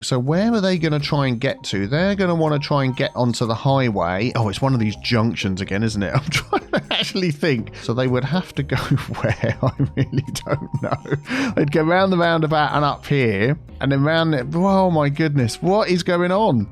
So where are they going to try and get to? They're going to want to try and get onto the highway. Oh, it's one of these junctions again, isn't it? I'm trying to actually think. So they would have to go where? I really don't know. They'd go round the roundabout and up here. And then round it. Oh my goodness. What is going on?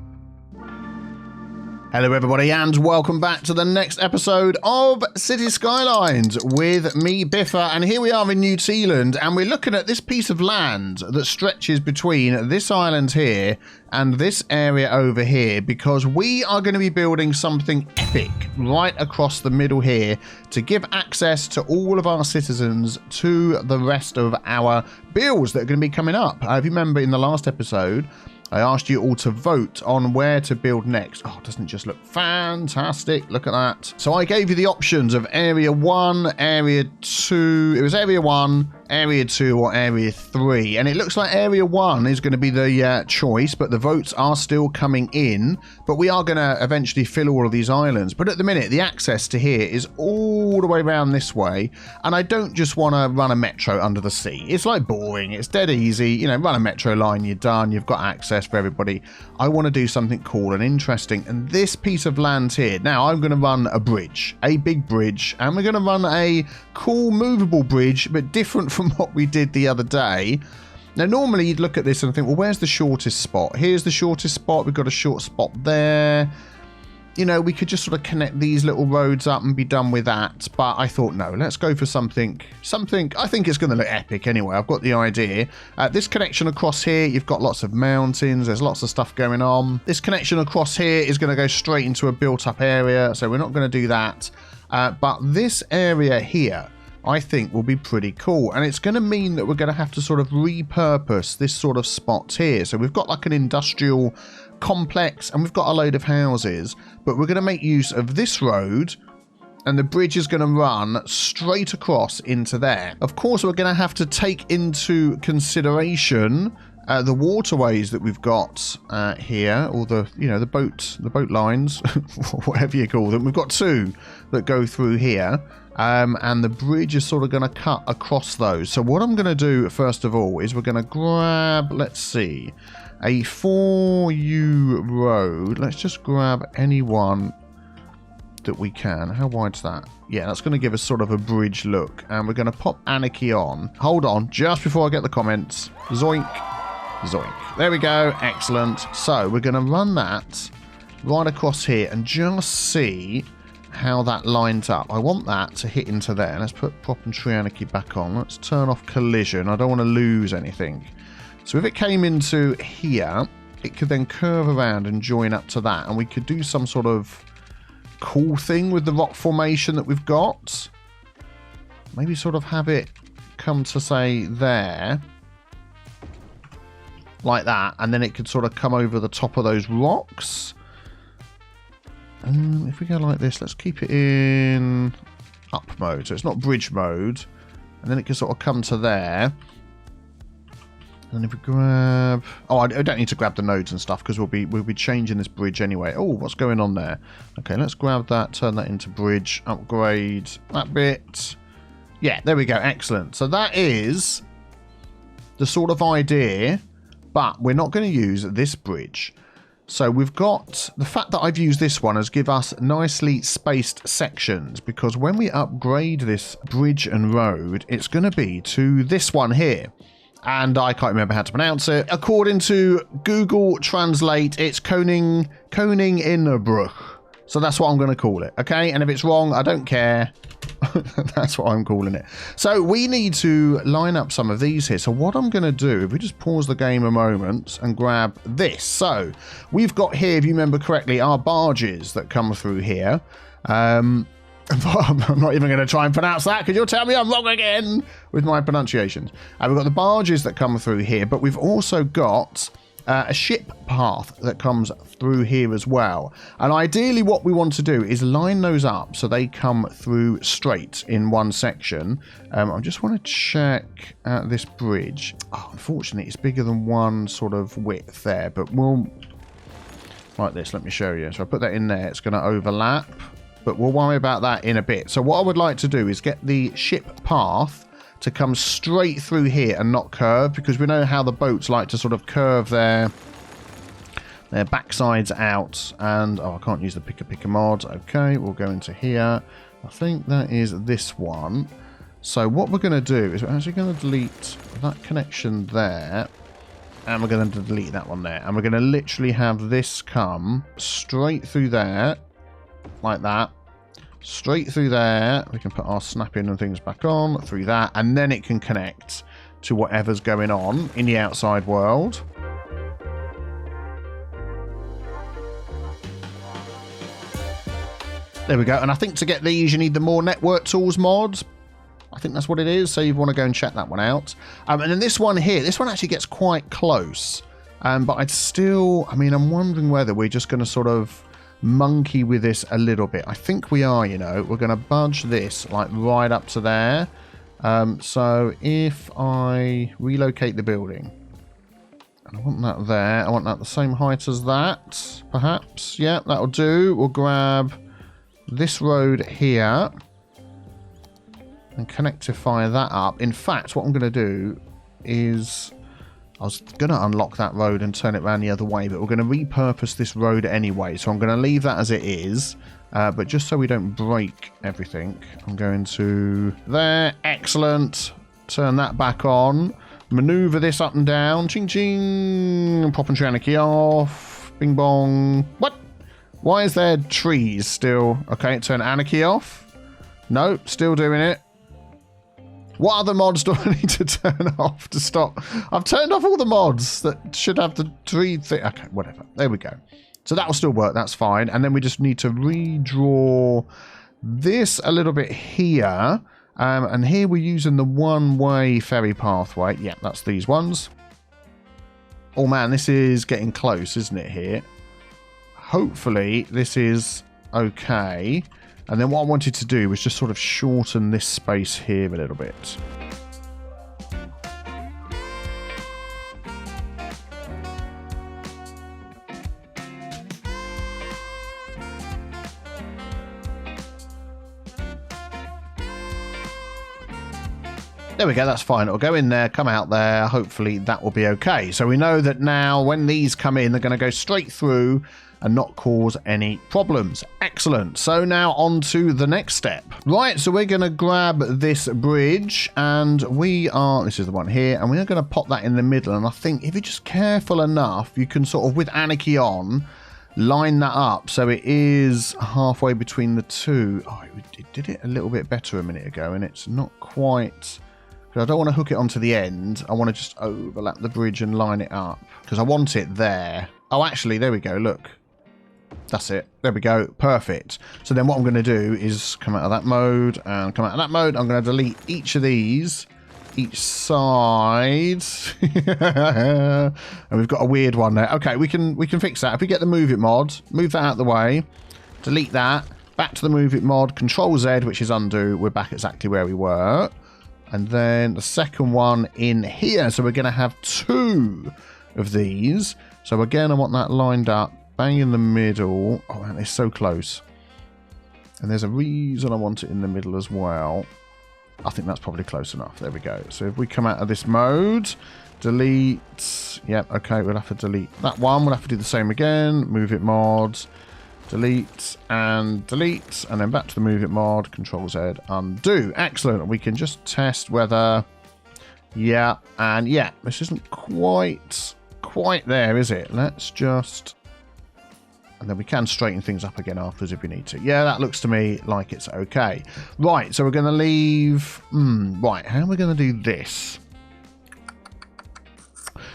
Hello everybody and welcome back to the next episode of Cities Skylines with me, Biffa, and here we are in New Tealand and we're looking at this piece of land that stretches between this island here and this area over here because we are going to be building something epic right across the middle here to give access to all of our citizens to the rest of our builds that are going to be coming up. If you remember in the last episode, I asked you all to vote on where to build next. Oh, doesn't it just look fantastic? Look at that. So I gave you the options of Area 1, Area 2. It was Area 1, Area 2 or Area 3. And it looks like Area 1 is going to be the choice, but the votes are still coming in. But we are going to eventually fill all of these islands. But at the minute, the access to here is all the way around this way. And I don't just want to run a metro under the sea. It's like boring. It's dead easy. You know, run a metro line, you're done. You've got access for everybody. I want to do something cool and interesting. And this piece of land here, now I'm going to run a bridge, a big bridge. And we're going to run a cool movable bridge, but different from what we did the other day. Now normally you'd look at this and think, well, where's the shortest spot? Here's the shortest spot. We've got a short spot there. You know, we could just sort of connect these little roads up and be done with that. But I thought, no, let's go for something I think it's going to look epic anyway. I've got the idea. This connection across here, you've got lots of mountains. There's lots of stuff going on. This connection across here is going to go straight into a built-up area. So we're not going to do that. But this area here, I think will be pretty cool. And it's going to mean that we're going to have to sort of repurpose this sort of spot here. So we've got like an industrial complex and we've got a load of houses, but we're going to make use of this road and the bridge is going to run straight across into there. Of course, we're going to have to take into consideration the waterways that we've got here, or the boat lines, whatever you call them. We've got two that go through here. And the bridge is sort of going to cut across those. So what I'm going to do, first of all, is we're going to grab, let's see, a 4U road. Let's just grab any one that we can. How wide's that? Yeah, that's going to give us sort of a bridge look. And we're going to pop Anarchy on. Hold on, just before I get the comments. Zoink. Zoink. There we go. Excellent. So we're going to run that right across here and just see how that lines up. I want that to hit into there. Let's put Prop and Tree Anarchy back on. Let's turn off collision. I don't want to lose anything. So if it came into here, it could then curve around and join up to that. And we could do some sort of cool thing with the rock formation that we've got. Maybe sort of have it come to, say, there. Like that. And then it could sort of come over the top of those rocks. If we go like this, let's keep it in up mode. So it's not bridge mode. And then it can sort of come to there. And then if we grab... Oh, I don't need to grab the nodes and stuff because we'll be changing this bridge anyway. Oh, what's going on there? Okay, let's grab that, turn that into bridge, upgrade that bit. Yeah, there we go. Excellent. So that is the sort of idea, but we're not going to use this bridge. So we've got the fact that I've used this one has give us nicely spaced sections, because when we upgrade this bridge and road, it's going to be to this one here. And I can't remember how to pronounce it. According to Google Translate, it's Koninginnerbruch. So that's what I'm going to call it. Okay. And if it's wrong, I don't care. That's what I'm calling it. So we need to line up some of these here. So what I'm going to do, if we just pause the game a moment and grab this. So we've got here, if you remember correctly, our barges that come through here. I'm not even going to try and pronounce that because you'll tell me I'm wrong again with my pronunciations. We've got the barges that come through here, but we've also got a ship path that comes through here as well. And ideally what we want to do is line those up so they come through straight in one section. I just want to check this bridge. Oh, unfortunately, it's bigger than one sort of width there, but we'll... Like this, let me show you. So I put that in there, it's going to overlap. But we'll worry about that in a bit. So what I would like to do is get the ship path to come straight through here and not curve, because we know how the boats like to sort of curve their Their backsides out, and oh, I can't use the picker mod. Okay, we'll go into here. I think that is this one. So what we're going to do is we're actually going to delete that connection there, and we're going to delete that one there, and we're going to literally have this come straight through there, like that, straight through there. We can put our snap-in and things back on through that, and then it can connect to whatever's going on in the outside world. There we go. And I think to get these, you need the More Network Tools mod. I think that's what it is. So you want to go and check that one out. And then this one here, this one actually gets quite close. But I'd still, I mean, I'm wondering whether we're just going to sort of monkey with this a little bit. I think we are, you know. We're going to budge this like right up to there. So if I relocate the building, and I want that there. I want that the same height as that, perhaps. Yeah, that'll do. We'll grab this road here and connectify that up. In fact, what I'm going to do is I was going to unlock that road and turn it around the other way, but we're going to repurpose this road anyway. So I'm going to leave that as it is, but just so we don't break everything, I'm going to there. Excellent. Turn that back on. Maneuver this up and down. Ching ching. Pop and Trianarchy off. Bing bong. What? Why is there trees still? Okay, turn Anarchy off. No, still doing it. What other mods do I need to turn off to stop? I've turned off all the mods that should have the tree thing. Okay, whatever. There we go. So that will still work. That's fine. And then we just need to redraw this a little bit here. And here we're using the one-way ferry pathway. Yeah, that's these ones. Oh, man, this is getting close, isn't it, here? Hopefully this is okay. And then what I wanted to do was just sort of shorten this space here a little bit. There we go, that's fine. It'll go in there, come out there. Hopefully that will be okay. So we know that now when these come in, they're going to go straight through and not cause any problems. Excellent. So now on to the next step. Right, so we're going to grab this bridge and this is the one here, and we're going to pop that in the middle. And I think if you're just careful enough, you can sort of, with Anarchy on, line that up so it is halfway between the two. Oh, it did it a little bit better a minute ago, and it's not quite... Because I don't want to hook it onto the end. I want to just overlap the bridge and line it up. Because I want it there. Oh, actually, there we go. Look. That's it. There we go. Perfect. So then what I'm going to do is come out of that mode and come out of that mode. I'm going to delete each of these. Each side. And we've got a weird one there. Okay, we can fix that. If we get the Move It mod, move that out of the way. Delete that. Back to the Move It mod. Control Z, which is undo. We're back exactly where we were. And then the second one in here. So we're going to have two of these. So again, I want that lined up. Bang in the middle. Oh, man, it's so close. And there's a reason I want it in the middle as well. I think that's probably close enough. There we go. So if we come out of this mode, delete. Yep, okay, we'll have to delete that one. We'll have to do the same again. Move It mod. Delete and delete, and then back to the Move It mod, Control Z, undo. Excellent. We can just test whether, yeah, and yeah, this isn't quite there, is it? Let's just, and then we can straighten things up again afterwards if we need to. Yeah, that looks to me like it's okay. Right, so we're going to leave, right, how are we going to do this?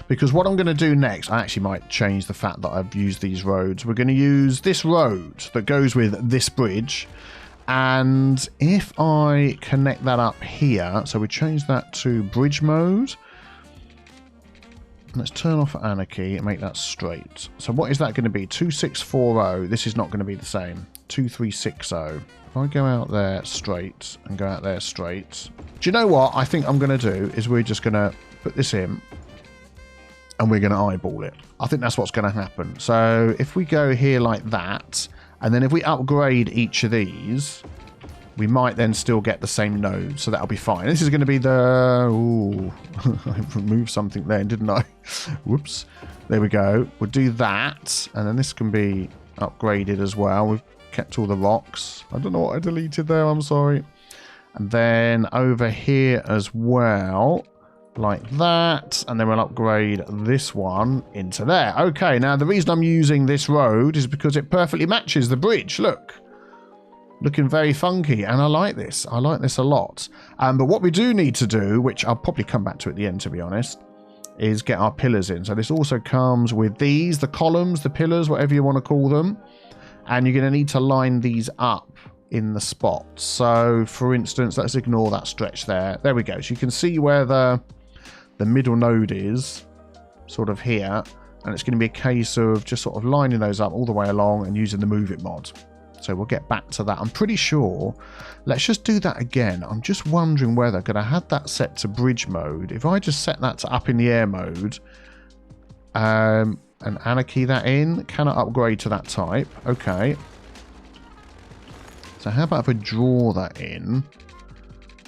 Because what I'm going to do next, I actually might change the fact that I've used these roads. We're going to use this road that goes with this bridge. And if I connect that up here, so we change that to bridge mode. Let's turn off Anarchy and make that straight. So what is that going to be? 2640. This is not going to be the same. 2360. If I go out there straight and go out there straight. Do you know what I think I'm going to do is we're just going to put this in. And we're going to eyeball it. I think that's what's going to happen. So if we go here like that, and then if we upgrade each of these, we might then still get the same node, so that'll be fine. This is going to be the... Ooh, I removed something there, didn't I? Whoops. There we go. We'll do that, and then this can be upgraded as well. We've kept all the rocks. I don't know what I deleted there, I'm sorry. And then over here as well, like that, and then we'll upgrade this one into there. Okay, now the reason I'm using this road is because it perfectly matches the bridge. Look. Looking very funky, and I like this. I like this a lot. But what we do need to do, which I'll probably come back to at the end, to be honest, is get our pillars in. So this also comes with these, the columns, the pillars, whatever you want to call them. And you're going to need to line these up in the spots. So, for instance, let's ignore that stretch there. There we go. So you can see where the middle node is, sort of here. And it's going to be a case of just sort of lining those up all the way along and using the Move It mod. So we'll get back to that. I'm pretty sure. Let's just do that again. I'm just wondering whether, because I had that set to bridge mode. If I just set that to up in the air mode and anarchy that in, can I upgrade to that type? Okay. So how about if I draw that in?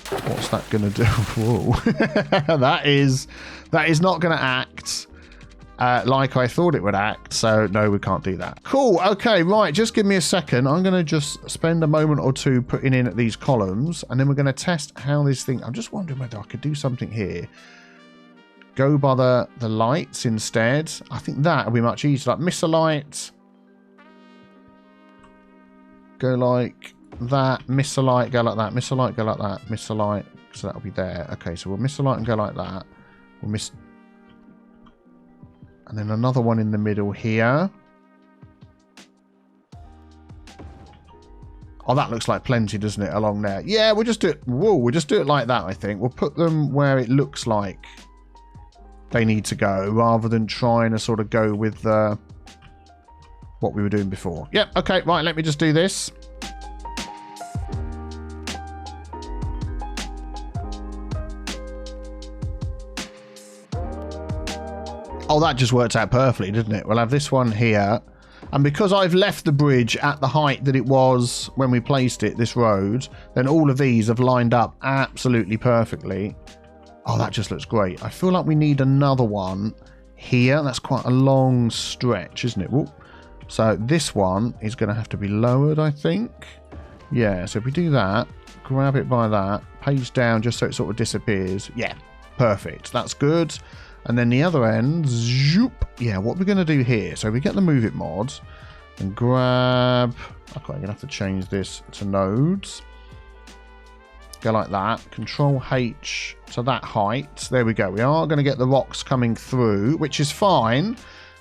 What's that going to do? Whoa. that is not going to act like I thought it would act, so no, we can't do that. Cool, okay, right, just give me a second. I'm going to just spend a moment or two putting in at these columns, and then we're going to test how this thing... I'm just wondering whether I could do something here. Go by the lights instead. I think that would be much easier. Like, miss a light. Go like that. Miss a light, go like that. Miss a light, go like that. Miss a light, so that'll be there. Okay, so we'll miss a light and go like that. We'll miss... And then another one in the middle here. Oh, that looks like plenty, doesn't it, along there? Yeah, we'll just do it. Whoa, we'll just do it like that, I think. We'll put them where it looks like they need to go, rather than trying to sort of go with what we were doing before. Yep, okay, right, let me just do this. Oh, that just worked out perfectly, didn't it? We'll have this one here. And because I've left the bridge at the height that it was when we placed it, this road, then all of these have lined up absolutely perfectly. Oh, that just looks great. I feel like we need another one here. That's quite a long stretch, isn't it? Whoop. So this one is going to have to be lowered, I think. Yeah, so if we do that, grab it by that, page down just so it sort of disappears. Yeah, perfect. That's good. And then the other end, zoop. Yeah, what we're going to do here, so we get the Move It mod and grab... Okay, I'm going to have to change this to nodes. Go like that. Control H to that height. There we go. We are going to get the rocks coming through, which is fine.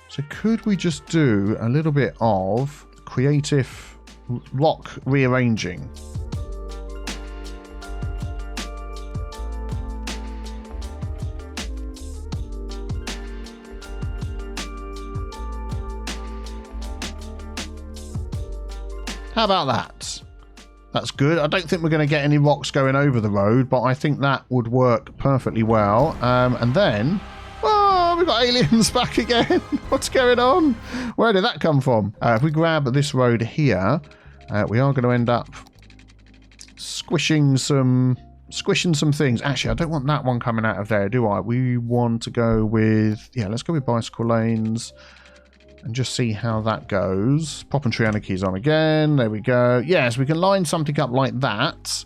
So could we just do a little bit of creative rock rearranging? How about that? That's good. I don't think we're going to get any rocks going over the road, but I think that would work perfectly well. And then... Oh, we've got aliens back again. What's going on? Where did that come from? If we grab this road here, we are going to end up squishing some things. Actually, I don't want that one coming out of there, do I? We want to go with... Yeah, let's go with bicycle lanes. And just see how that goes. Pop and tree anarchy's on again. There we go. Yes, we can line something up like that.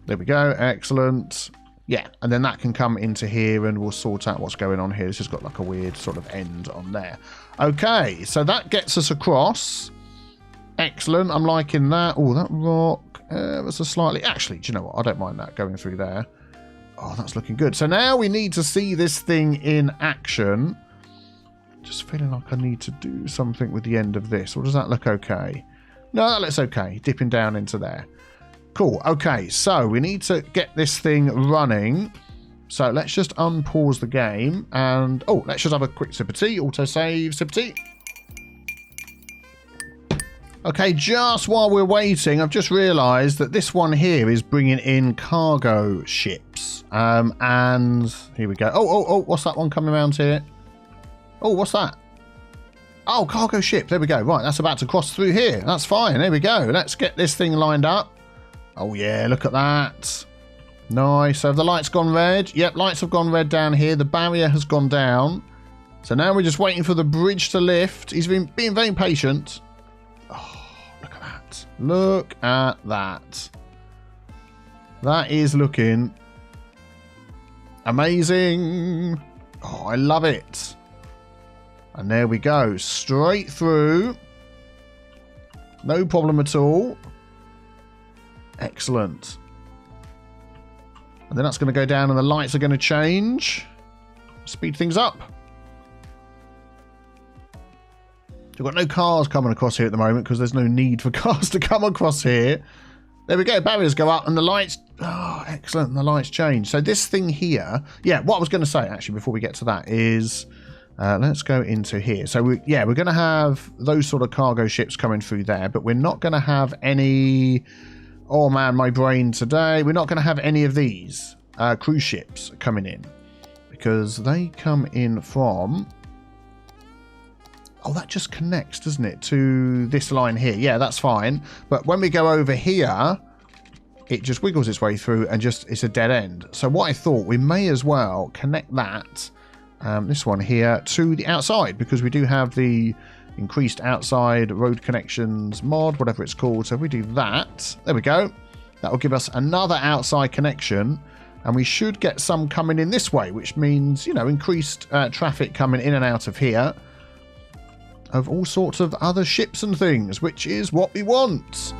There we go. Excellent. Yeah, and then that can come into here and we'll sort out what's going on here. This has got like a weird sort of end on there. Okay, so that gets us across. Excellent. I'm liking that. Oh, that rock was a slightly... Actually, do you know what? I don't mind that going through there. Oh, that's looking good. So now we need to see this thing in action. Just feeling like I need to do something with the end of this. Or does that look okay? No, that looks okay. Dipping down into there. Cool. Okay, so we need to get this thing running. So let's just unpause the game. And, oh, let's just have a quick sip of tea. Autosave, sip of tea. Okay, just while we're waiting, I've just realised that this one here is bringing in cargo ships. And here we go. Oh, what's that one coming around here? Oh, what's that? Oh, cargo ship. There we go. Right, that's about to cross through here. That's fine. There we go. Let's get this thing lined up. Oh, yeah, look at that. Nice. So have the lights gone red? Yep, lights have gone red down here. The barrier has gone down. So now we're just waiting for the bridge to lift. He's been being very patient. Oh, look at that. Look at that. That is looking amazing. Oh, I love it. And there we go. Straight through. No problem at all. Excellent. And then that's going to go down and the lights are going to change. Speed things up. We've got no cars coming across here at the moment because there's no need for cars to come across here. There we go. Barriers go up and the lights... Oh, excellent. And the lights change. So this thing here... Yeah, what I was going to say, actually, before we get to that is... let's go into here. So, we're going to have those sort of cargo ships coming through there, but we're not going to have any... Oh, man, my brain today. We're not going to have any of these cruise ships coming in because they come in from... Oh, that just connects, doesn't it, to this line here? Yeah, that's fine. But when we go over here, it just wiggles its way through and just it's a dead end. So what I thought, we may as well connect that, this one here, to the outside because we do have the increased outside road connections mod, whatever it's called. So if we do that, there we go. That will give us another outside connection. And we should get some coming in this way, which means, you know, increased traffic coming in and out of here. Of all sorts of other ships and things, which is what we want.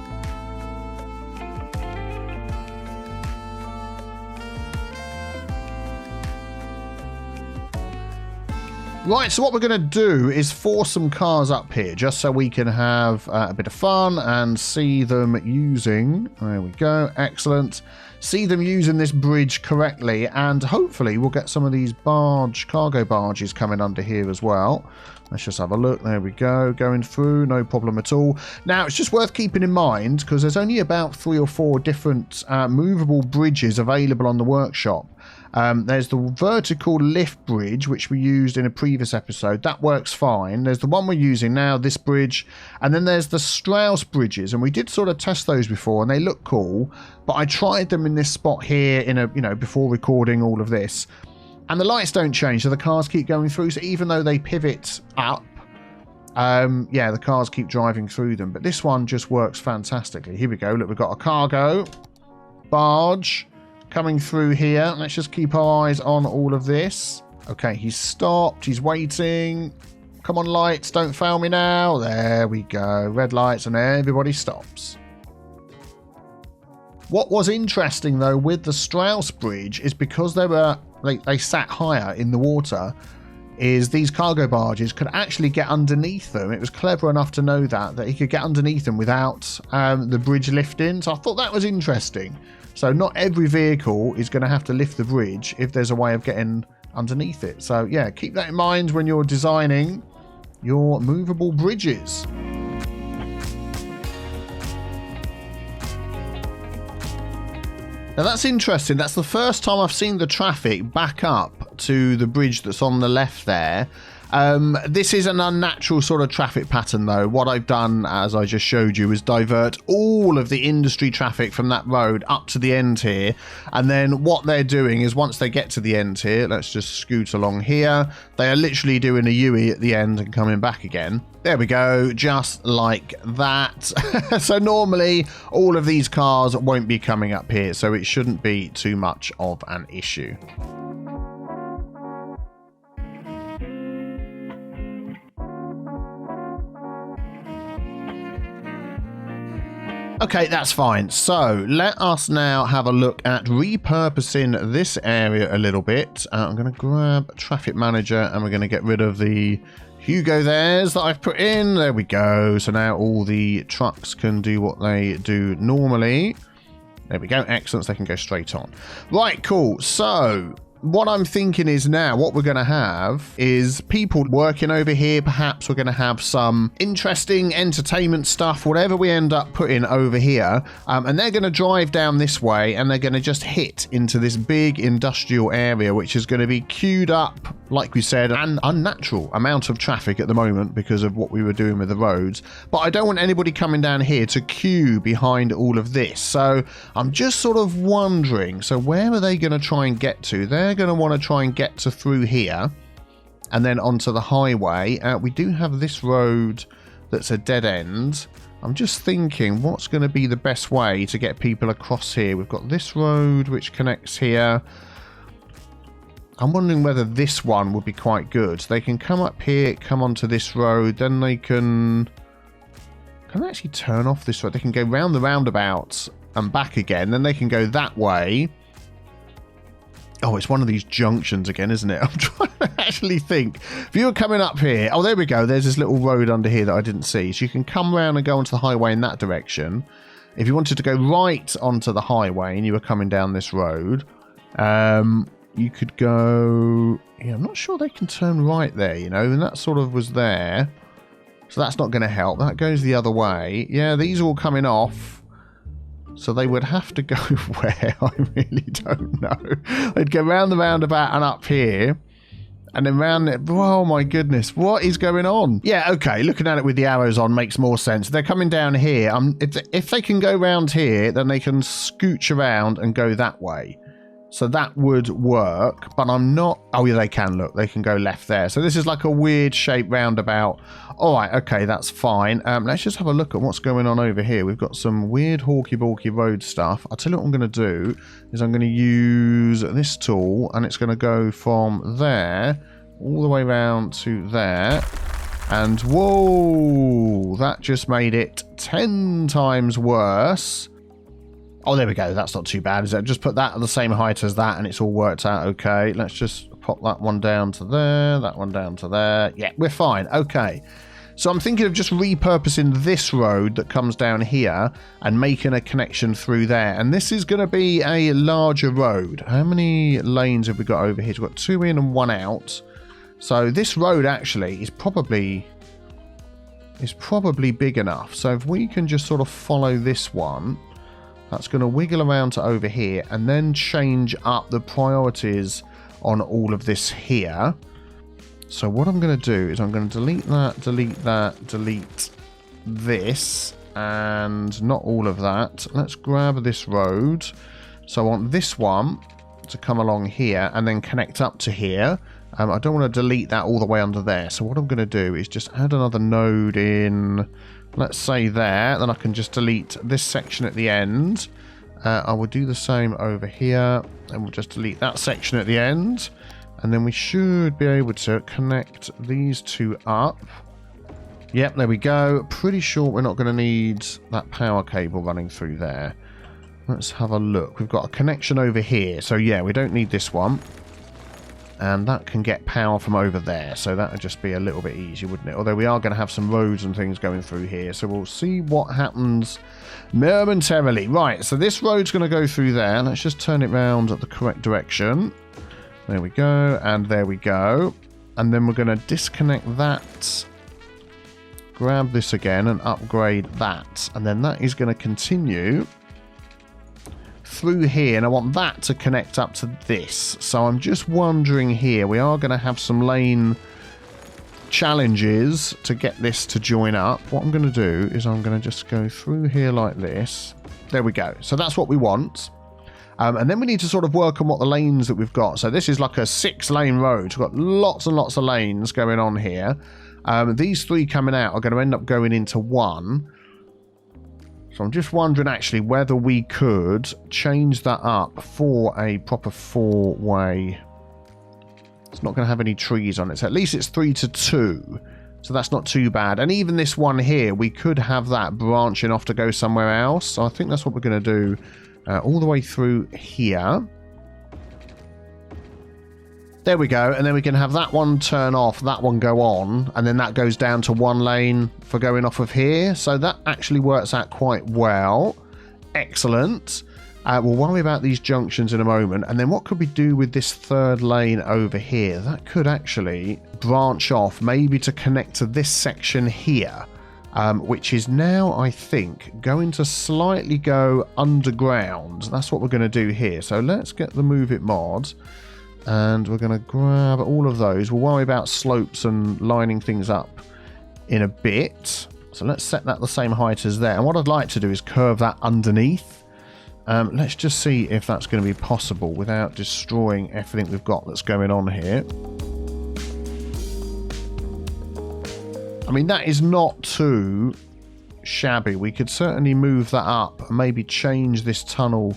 Right, so what we're going to do is force some cars up here, just so we can have a bit of fun and see them using... There we go, excellent. See them using this bridge correctly, and hopefully we'll get some of these cargo barges coming under here as well. Let's just have a look. There we go. Going through. No problem at all. Now, it's just worth keeping in mind because there's only about 3 or 4 different movable bridges available on the workshop. There's the vertical lift bridge, which we used in a previous episode. That works fine. There's the one we're using now, this bridge. And then there's the Strauss bridges. And we did sort of test those before and they look cool. But I tried them in this spot here in a, before recording all of this. And the lights don't change, so the cars keep going through. So even though they pivot up, the cars keep driving through them. But this one just works fantastically. Here we go. Look, we've got a cargo barge coming through here. Let's just keep our eyes on all of this. Okay, he's stopped. He's waiting. Come on, lights. Don't fail me now. There we go. Red lights and everybody stops. What was interesting, though, with the Strauss bridge is because they sat higher in the water, is these cargo barges could actually get underneath them. It was clever enough to know that he could get underneath them without the bridge lifting. So I thought that was interesting. So not every vehicle is going to have to lift the bridge if there's a way of getting underneath it. So yeah, keep that in mind when you're designing your movable bridges. Now that's interesting. That's the first time I've seen the traffic back up to the bridge that's on the left there. This is an unnatural sort of traffic pattern though. What I've done, as I just showed you, is divert all of the industry traffic from that road up to the end here. And then what they're doing is once they get to the end here, let's just scoot along here. They are literally doing a U-E at the end and coming back again. There we go, just like that. So normally all of these cars won't be coming up here, so it shouldn't be too much of an issue. Okay, that's fine. So let us now have a look at repurposing this area a little bit. I'm going to grab Traffic Manager and we're going to get rid of the Hugo there's that I've put in. There we go. So now all the trucks can do what they do normally. There we go. Excellent. So they can go straight on. Right, cool. So what I'm thinking is now what we're going to have is people working over here. Perhaps we're going to have some interesting entertainment stuff, whatever we end up putting over here. And they're going to drive down this way and they're going to just hit into this big industrial area, which is going to be queued up, like we said, an unnatural amount of traffic at the moment because of what we were doing with the roads. But I don't want anybody coming down here to queue behind all of this. So I'm just sort of wondering, so where are they going to try and get to? They're going to want to try and get to through here and then onto the highway. We do have this road that's a dead end. I'm just thinking what's going to be the best way to get people across here. We've got this road which connects here. I'm wondering whether this one would be quite good. They can come up here, come onto this road, then they can actually turn off this road. They can go round the roundabout and back again. Then they can go that way. Oh, it's one of these junctions again, isn't it? I'm trying to actually think. If you were coming up here... Oh, there we go. There's this little road under here that I didn't see. So you can come around and go onto the highway in that direction. If you wanted to go right onto the highway and you were coming down this road, you could go... Yeah, I'm not sure they can turn right there, you know. And that sort of was there. So that's not going to help. That goes the other way. Yeah, these are all coming off. So they would have to go where? I really don't know. They'd go round the roundabout and up here. And then round it. Oh my goodness. What is going on? Yeah, okay. Looking at it with the arrows on makes more sense. They're coming down here. If they can go round here, then they can scooch around and go that way. So that would work, but I'm not... Oh, yeah, they can, look. They can go left there. So this is like a weird shaped roundabout. All right, okay, that's fine. Let's just have a look at what's going on over here. We've got some weird hawky-balky road stuff. I'll tell you what I'm going to do is I'm going to use this tool, and it's going to go from there all the way around to there. And whoa, that just made it 10 times worse. Oh, there we go. That's not too bad, is it? Just put that at the same height as that and it's all worked out okay. Let's just pop that one down to there, that one down to there. Yeah, we're fine. Okay. So I'm thinking of just repurposing this road that comes down here and making a connection through there. And this is going to be a larger road. How many lanes have we got over here? We've got 2 in and 1 out. So this road actually is probably big enough. So if we can just sort of follow this one... That's going to wiggle around to over here and then change up the priorities on all of this here. So what I'm going to do is I'm going to delete that, delete this, and not all of that. Let's grab this road. So I want this one to come along here and then connect up to here. I don't want to delete that all the way under there. So what I'm going to do is just add another node in... Let's say there, then I can just delete this section at the end. I will do the same over here, and we'll just delete that section at the end. And then we should be able to connect these two up. Yep, there we go. Pretty sure we're not going to need that power cable running through there. Let's have a look. We've got a connection over here. So yeah, we don't need this one. And that can get power from over there. So that would just be a little bit easier, wouldn't it? Although we are going to have some roads and things going through here. So we'll see what happens momentarily. Right, so this road's going to go through there. Let's just turn it round at the correct direction. There we go. And there we go. And then we're going to disconnect that. Grab this again and upgrade that. And then that is going to continue through here, and I want that to connect up to this. So I'm just wondering here, we are going to have some lane challenges to get this to join up. What I'm going to do is I'm going to just go through here like this. There we go. So that's what we want. And then we need to sort of work on what the lanes that we've got. So this is like a 6-lane road. We've got lots and lots of lanes going on here. These 3 coming out are going to end up going into 1. So I'm just wondering actually whether we could change that up for a proper 4-way. It's not going to have any trees on it. So at least it's 3 to 2. So that's not too bad. And even this one here, we could have that branching off to go somewhere else. So I think that's what we're going to do all the way through here. There we go. And then we can have that one turn off, that one go on, and then that goes down to 1 lane for going off of here. So that actually works out quite well. Excellent. We'll worry about these junctions in a moment. And then what could we do with this third lane over here? That could actually branch off, maybe to connect to this section here, which is now, I think, going to slightly go underground. That's what we're going to do here. So let's get the Move It mod. And we're going to grab all of those. We'll worry about slopes and lining things up in a bit. So let's set that the same height as there. And what I'd like to do is curve that underneath. Let's just see if that's going to be possible without destroying everything we've got that's going on here. I mean, that is not too shabby. We could certainly move that up and maybe change this tunnel.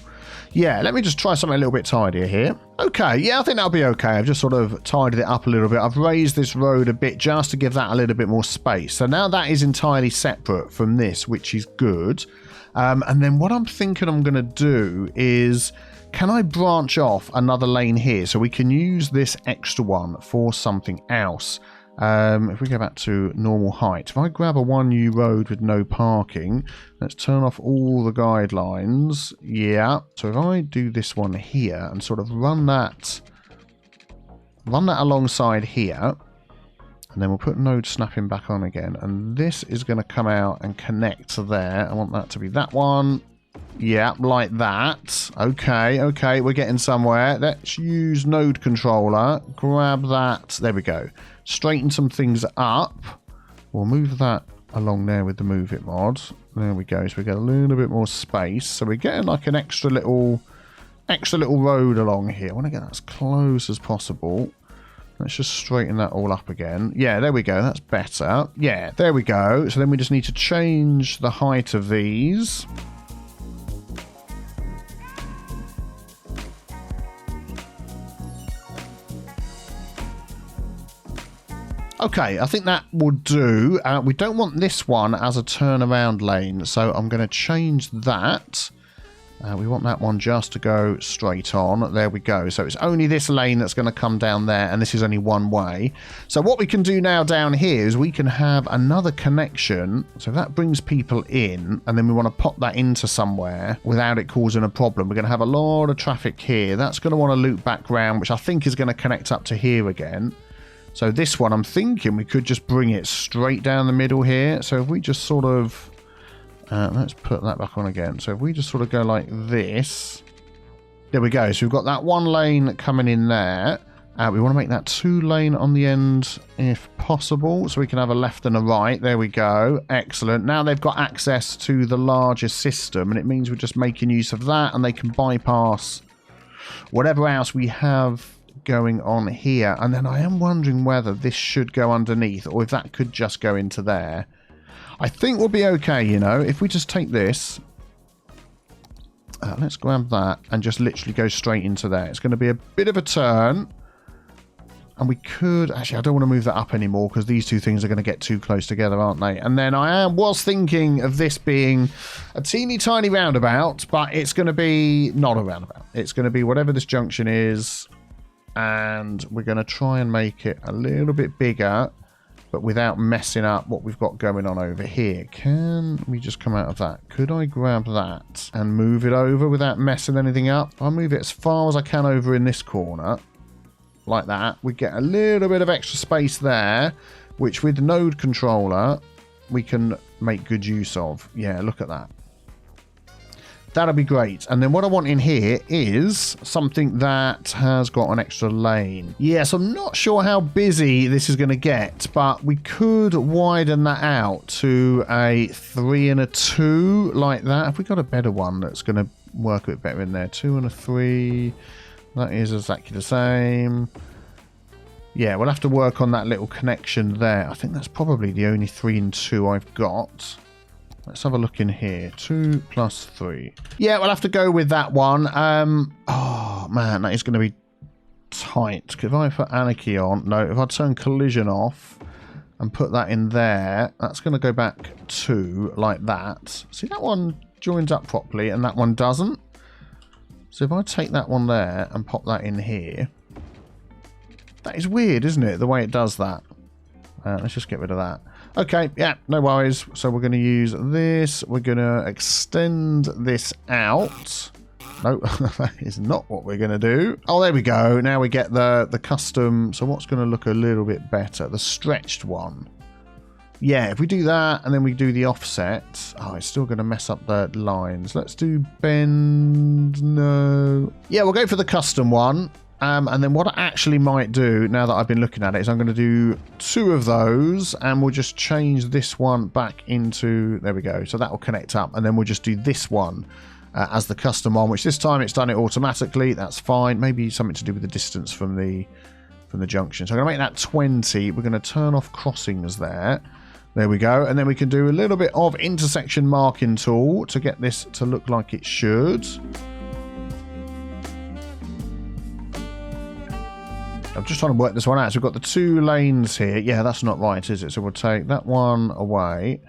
Yeah, let me just try something a little bit tidier here. Okay, yeah, I think that'll be okay. I've just sort of tidied it up a little bit. I've raised this road a bit just to give that a little bit more space. So now that is entirely separate from this, which is good. And then what I'm thinking I'm going to do is, can I branch off another lane here so we can use this extra one for something else? If we go back to normal height, if I grab a 1U road with no parking, let's turn off all the guidelines. Yeah, so if I do this one here and sort of run that alongside here, and then we'll put node snapping back on again, and this is going to come out and connect to there. I want that to be that one. Yeah, like that. Okay, we're getting somewhere. Let's use node controller. Grab that. There we go. Straighten some things up. We'll move that along there with the Move It mod. There we go. So we get a little bit more space. So we're getting like an extra little road along here. I want to get that as close as possible. Let's just straighten that all up again. Yeah, there we go. That's better. Yeah, there we go. So then we just need to change the height of these. Okay, I think that will do. We don't want this one as a turnaround lane, so I'm going to change that. We want that one just to go straight on. There we go. So it's only this lane that's going to come down there, and this is only one way. So what we can do now down here is we can have another connection. So that brings people in, and then we want to pop that into somewhere without it causing a problem. We're going to have a lot of traffic here. That's going to want to loop back round, which I think is going to connect up to here again. So this one, I'm thinking we could just bring it straight down the middle here. So if we just sort of... let's put that back on again. So if we just sort of go like this, there we go. So we've got that one lane coming in there. We want to make that 2 lane on the end if possible, so we can have a left and a right. There we go. Excellent. Now they've got access to the larger system, and it means we're just making use of that, and they can bypass whatever else we have going on here. And then I am wondering whether this should go underneath or if that could just go into there. I think we'll be okay, you know, if we just take this. Let's grab that and just literally go straight into there. It's going to be a bit of a turn. And we could... Actually, I don't want to move that up anymore because these two things are going to get too close together, aren't they? And then I was thinking of this being a teeny tiny roundabout, but it's going to be not a roundabout. It's going to be whatever this junction is. And we're going to try and make it a little bit bigger, but without messing up what we've got going on over here. Can we just come out of that? Could I grab that and move it over without messing anything up? I'll move it as far as I can over in this corner. Like that. We get a little bit of extra space there, which with the node controller, we can make good use of. Yeah, look at that. That'll be great. And then what I want in here is something that has got an extra lane. Yes, I'm not sure how busy this is going to get, but we could widen that out to a 3 and a 2 like that. Have we got a better one that's going to work a bit better in there? 2 and a 3. That is exactly the same. Yeah, we'll have to work on that little connection there. I think that's probably the only 3 and 2 I've got. Let's have a look in here. 2 plus 3. Yeah, we'll have to go with that one. Oh, man, that is going to be tight. If I put anarchy on... No, if I turn collision off and put that in there, that's going to go back 2 like that. See, that one joins up properly and that one doesn't. So if I take that one there and pop that in here... That is weird, isn't it? The way it does that. Let's just get rid of that. Okay, yeah, no worries. So we're going to use this. We're going to extend this out No, that is not what we're going to do. Oh, there we go. Now we get the custom. So what's going to look a little bit better? The stretched one. Yeah, if we do that and then we do the offset. Oh, it's still going to mess up the lines. Let's do bend. No. Yeah, we'll go for the custom one. And then what I actually might do, now that I've been looking at it, is I'm going to do 2 of those, and we'll just change this one back into... There we go. So that will connect up, and then we'll just do this one as the custom one, which this time it's done it automatically. That's fine. Maybe something to do with the distance from the junction. So I'm going to make that 20. We're going to turn off crossings there. There we go. And then we can do a little bit of intersection marking tool to get this to look like it should. I'm just trying to work this one out. So we've got the 2 lanes here. Yeah, that's not right, is it? So we'll take that one away.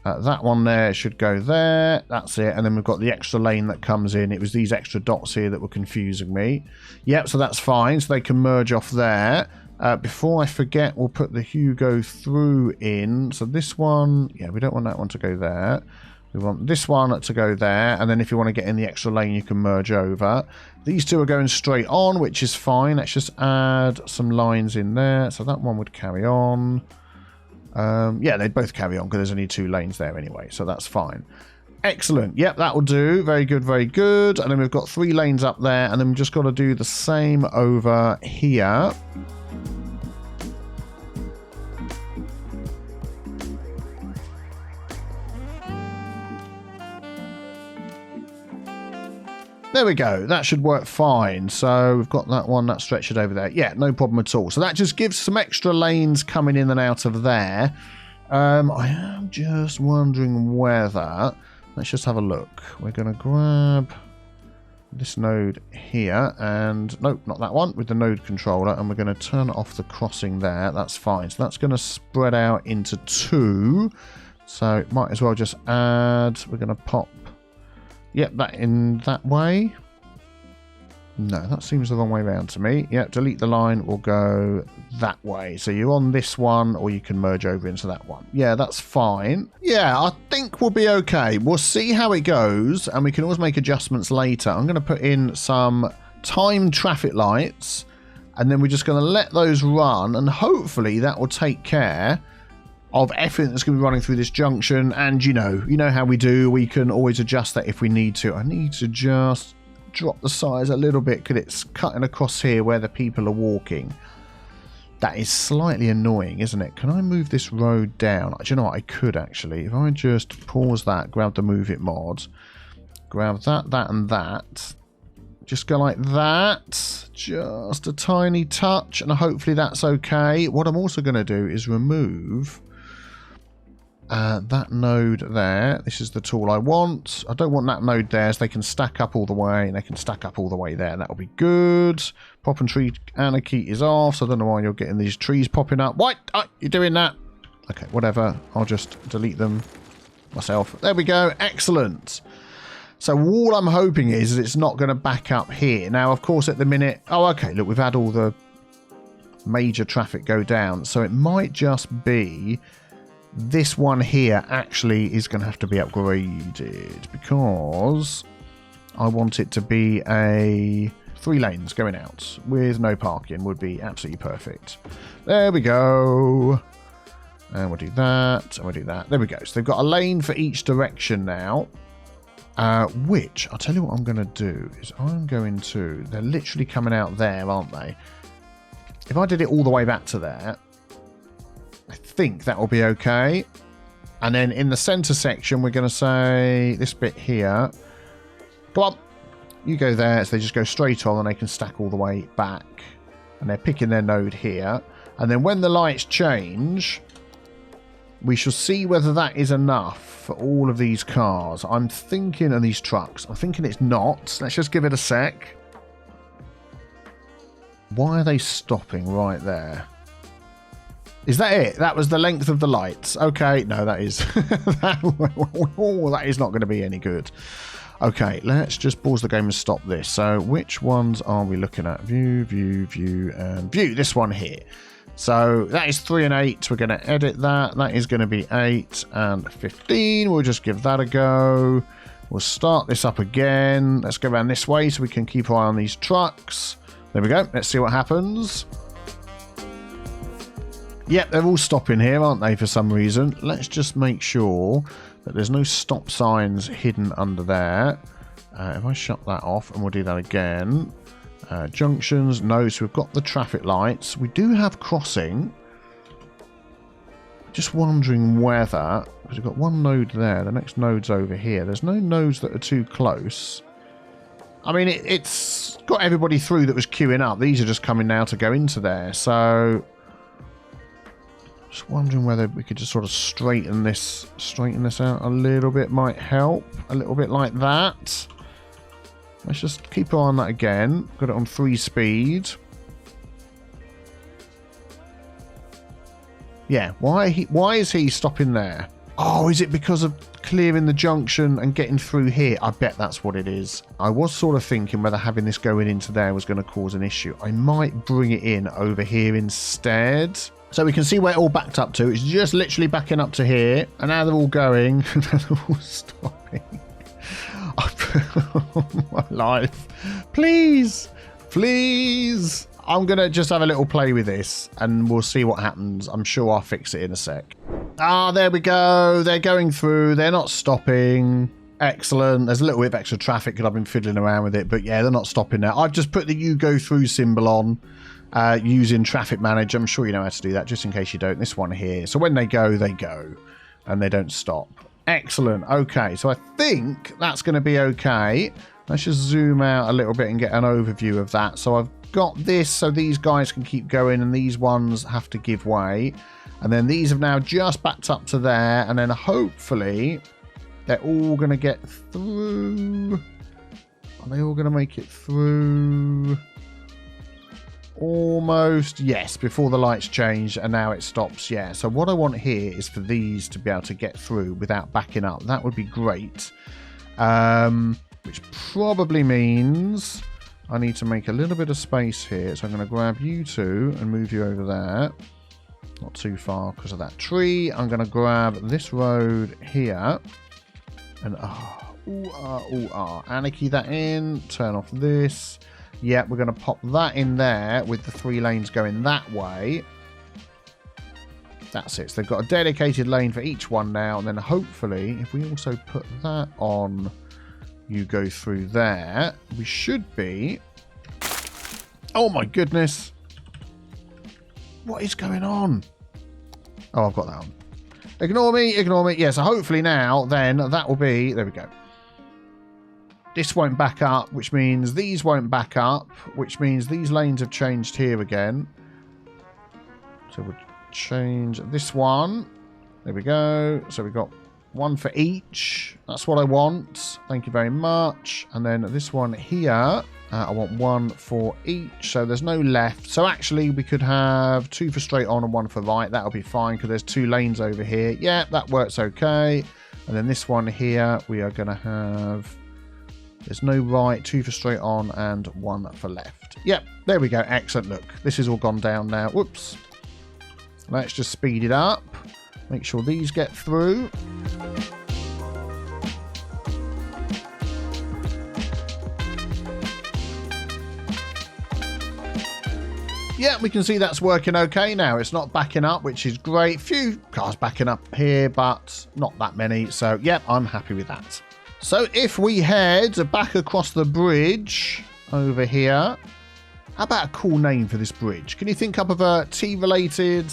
That one there should go there. That's it. And then we've got the extra lane that comes in. It was these extra dots here that were confusing me. Yep, so that's fine. So they can merge off there. Before I forget, we'll put the Hugo through in. So this one, yeah, we don't want that one to go there. We want this one to go there, and then if you want to get in the extra lane, you can merge over. These 2 are going straight on, which is fine. Let's just add some lines in there. So that one would carry on. Yeah, they'd both carry on because there's only 2 lanes there anyway, so that's fine. Excellent. Yep, that will do. Very good, very good. And then we've got 3 lanes up there, and then we've just got to do the same over here. There we go. That should work fine. So we've got that one, that stretched over there. Yeah, no problem at all. So that just gives some extra lanes coming in and out of there. I am just wondering whether... Let's just have a look. We're going to grab this node here and... Nope, not that one. With the node controller. And we're going to turn off the crossing there. That's fine. So that's going to spread out into 2. So might as well just add... We're going to pop... Yep, that in that way. No, that seems the wrong way around to me. Yep, delete the line will go that way. So you're on this one, or you can merge over into that one. Yeah, that's fine. Yeah, I think we'll be okay. We'll see how it goes, and we can always make adjustments later. I'm going to put in some timed traffic lights, and then we're just going to let those run, and hopefully that will take care of everything that's going to be running through this junction. And you know how we do. We can always adjust that if we need to. I need to just drop the size a little bit because it's cutting across here where the people are walking. That is slightly annoying, isn't it? Can I move this road down? Do you know what? I could actually. If I just pause that, grab the move it mod, grab that, that, and that. Just go like that. Just a tiny touch, and hopefully that's okay. What I'm also going to do is remove that node there. This is the tool I want. I don't want that node there, so they can stack up all the way, and they can stack up all the way there. That'll be good. Pop and tree anarchy is off, so I don't know why you're getting these trees popping up. What? Oh, you're doing that. Okay, whatever. I'll just delete them myself. There we go. Excellent. So all I'm hoping is that it's not going to back up here. Now, of course, at the minute... Oh, okay, look, we've had all the major traffic go down. So it might just be... This one here actually is going to have to be upgraded because I want it to be a 3 lanes going out with no parking would be absolutely perfect. There we go. And we'll do that. And we'll do that. There we go. So they've got a lane for each direction now. Which, I'll tell you what I'm going to do is I'm going to... They're literally coming out there, aren't they? If I did it all the way back to there... I think that will be okay. And then in the center section, we're going to say this bit here. Come on. You go there. So they just go straight on and they can stack all the way back. And they're picking their node here. And then when the lights change, we shall see whether that is enough for all of these cars. I'm thinking, and these trucks, I'm thinking it's not. Let's just give it a sec. Why are they stopping right there? Is that it? That was the length of the lights. Okay, no, that is that is not going to be any good. Okay, let's just pause the game and stop this. So which ones are we looking at? View, view, view, and view. This one here. So that is 3 and 8. We're going to edit that. That is going to be 8 and 15. We'll just give that a go. We'll start this up again. Let's go around this way so we can keep our eye on these trucks. There we go. Let's see what happens. Yep, they're all stopping here, aren't they, for some reason? Let's just make sure that there's no stop signs hidden under there. If I shut that off, and we'll do that again. Junctions, no, so we've got the traffic lights. We do have crossing. Just wondering whether, because we've got one node there, the next node's over here. There's no nodes that are too close. I mean, it's got everybody through that was queuing up. These are just coming now to go into there, so... Just wondering whether we could just sort of straighten this out a little bit might help. A little bit like that. Let's just keep on that again. Got it on 3 speed. Yeah, why is he stopping there? Oh, is it because of clearing the junction and getting through here? I bet that's what it is. I was sort of thinking whether having this going into there was going to cause an issue. I might bring it in over here instead. So we can see where it all backed up to. It's just literally backing up to here. And now they're all going. They're all stopping. Oh, my life. Please. Please. I'm going to just have a little play with this. And we'll see what happens. I'm sure I'll fix it in a sec. Ah, there we go. They're going through. They're not stopping. Excellent. There's a little bit of extra traffic because I've been fiddling around with it. But yeah, they're not stopping now. I've just put the you go through symbol on. Using Traffic Manager. I'm sure you know how to do that, just in case you don't. This one here. So when they go, and they don't stop. Excellent. Okay, so I think that's going to be okay. Let's just zoom out a little bit and get an overview of that. So I've got this, so these guys can keep going, and these ones have to give way. And then these have now just backed up to there, and then hopefully they're all going to get through. Are they all going to make it through? Almost, yes, before the lights change, and now it stops. Yeah, so what I want here is for these to be able to get through without backing up. That would be great. Which probably means I need to make a little bit of space here. So I'm going to grab you two and move you over there. Not too far because of that tree. I'm going to grab this road here. And anarchy that in. Turn off this. Yeah, we're going to pop that in there with the 3 lanes going that way. That's it. So they've got a dedicated lane for each one now. And then hopefully, if we also put that on, you go through there, we should be... Oh my goodness. What is going on? Oh, I've got that on. Ignore me, ignore me. Yeah, so hopefully now, then, that will be... There we go. This won't back up, which means these won't back up, which means these lanes have changed here again. So we'll change this one. There we go. So we've got one for each. That's what I want. Thank you very much. And then this one here, I want one for each. So there's no left. So actually we could have 2 for straight on and 1 for right. That'll be fine because there's 2 lanes over here. Yeah, that works okay. And then this one here, we are going to have... There's no right, 2 for straight on and 1 for left. Yep, there we go. Excellent. Look, this has all gone down now. Whoops. Let's just speed it up. Make sure these get through. Yeah, we can see that's working okay now. It's not backing up, which is great. Few cars backing up here, but not that many. So, yep, I'm happy with that. So if we head back across the bridge over here, how about a cool name for this bridge? Can you think up of a tea-related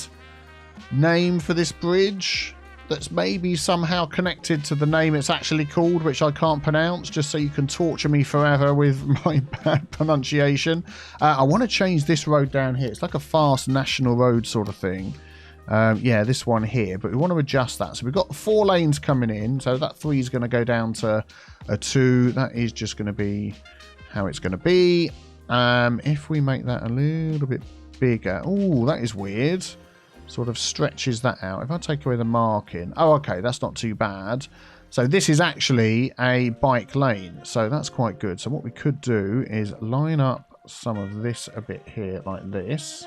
name for this bridge that's maybe somehow connected to the name it's actually called, which I can't pronounce, just so you can torture me forever with my bad pronunciation? I want to change this road down here. It's like a fast national road sort of thing. Yeah, this one here, but we want to adjust that. So we've got 4 lanes coming in, so that 3 is going to go down to a 2. That is just going to be how it's going to be. If we make that a little bit bigger, oh, that is weird. Sort of stretches that out. If I take away the marking, oh, okay, that's not too bad. So this is actually a bike lane, so that's quite good. So what we could do is line up some of this a bit here like this.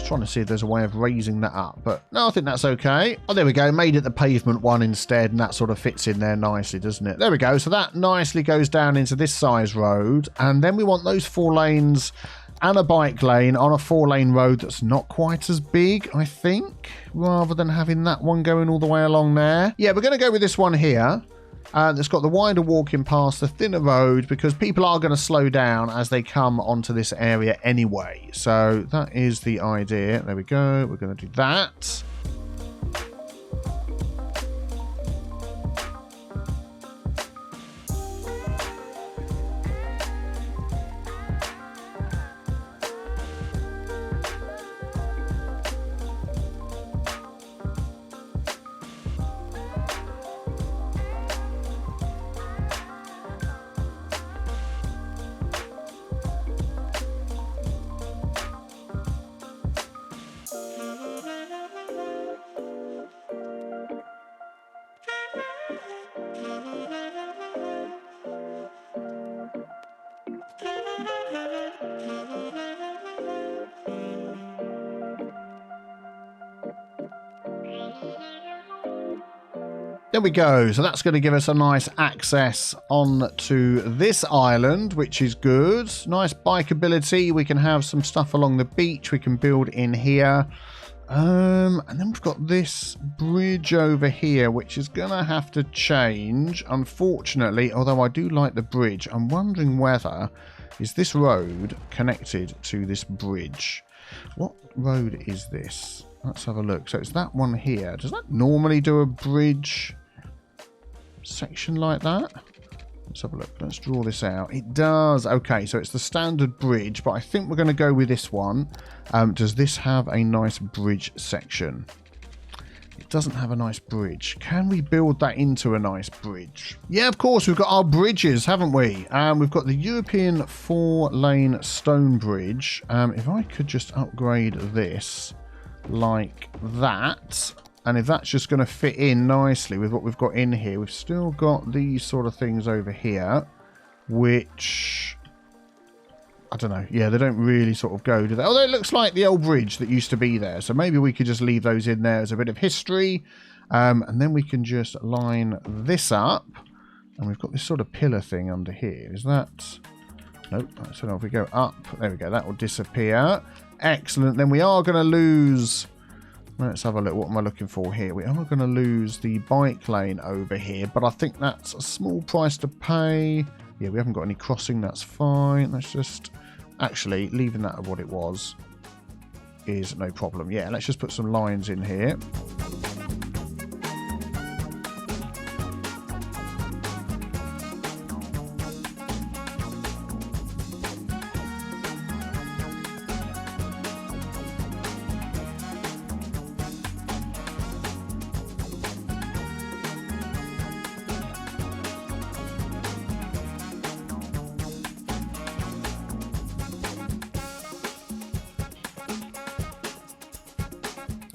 was trying to see if there's a way of raising that up, but no, I think that's okay. Oh, there we go. Made it the pavement one instead, and that sort of fits in there nicely, doesn't it? There we go. So that nicely goes down into this size road, and then we want those 4 lanes and a bike lane on a 4-lane road that's not quite as big, I think, rather than having that one going all the way along there. Yeah, we're going to go with this one here. That's got the wider walking path, the thinner road, because people are going to slow down as they come onto this area anyway. So that is the idea. There we go. We're going to do that. There we go. So that's going to give us a nice access onto this island, which is good. Nice bikeability. We can have some stuff along the beach. We can build in here. And then we've got this bridge over here, which is going to have to change, unfortunately, although I do like the bridge. I'm wondering whether, is this road connected to this bridge? What road is this? Let's have a look. So it's that one here. Does that normally do a bridge section like that? Let's have a look. Let's draw this out. It does. Okay, so it's the standard bridge, but I think we're going to go with this one. Does this have a nice bridge section? It doesn't have a nice bridge. Can we build that into a nice bridge? Yeah, of course. We've got our bridges, haven't we? We've got the European 4-lane stone bridge. If I could just upgrade this like that, and if that's just going to fit in nicely with what we've got in here, we've still got these sort of things over here, which, I don't know. Yeah, they don't really sort of go, do they? Although it looks like the old bridge that used to be there. So maybe we could just leave those in there as a bit of history. And then we can just line this up. And we've got this sort of pillar thing under here. Is that... Nope. So now if we go up, there we go. That will disappear. Excellent. Then we are going to lose... Let's have a look. What am I looking for here? We are going to lose the bike lane over here, but I think that's a small price to pay. Yeah, we haven't got any crossing. That's fine. Let's just... Actually, leaving that at what it was is no problem. Yeah, let's just put some lines in here.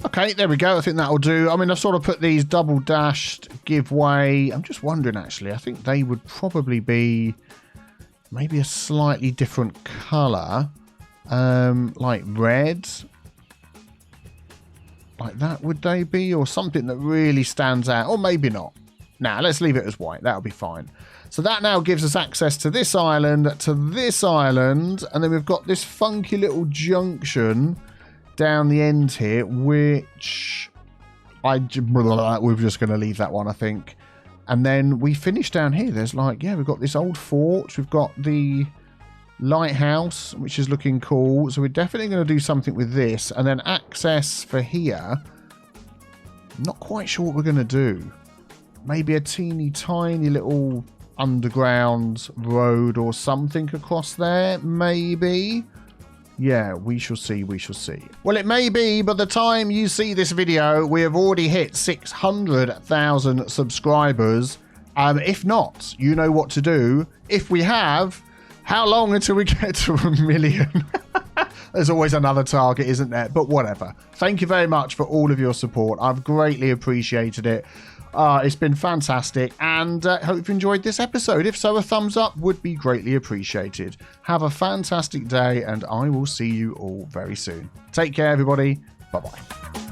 Okay, there we go. I think that'll do. I mean, I've sort of put these double dashed give way. I'm just wondering, actually. I think they would probably be maybe a slightly different colour. Like red. Like that, would they be? Or something that really stands out. Or maybe not. Nah, let's leave it as white. That'll be fine. So that now gives us access to this island, and then we've got this funky little junction down the end here, which we're just going to leave that one, I think. And then we finish down here. There's like, yeah, we've got this old fort. We've got the lighthouse, which is looking cool. So we're definitely going to do something with this. And then access for here. Not quite sure what we're going to do. Maybe a teeny tiny little underground road or something across there, maybe. Yeah, we shall see, we shall see. Well, it may be, but the time you see this video, we have already hit 600,000 subscribers. If not, you know what to do. If we have, how long until we get to 1 million? There's always another target, isn't there? But whatever. Thank you very much for all of your support. I've greatly appreciated it. It's been fantastic, and hope you enjoyed this episode. If so, a thumbs up would be greatly appreciated. Have a fantastic day, and I will see you all very soon. Take care, everybody. Bye-bye.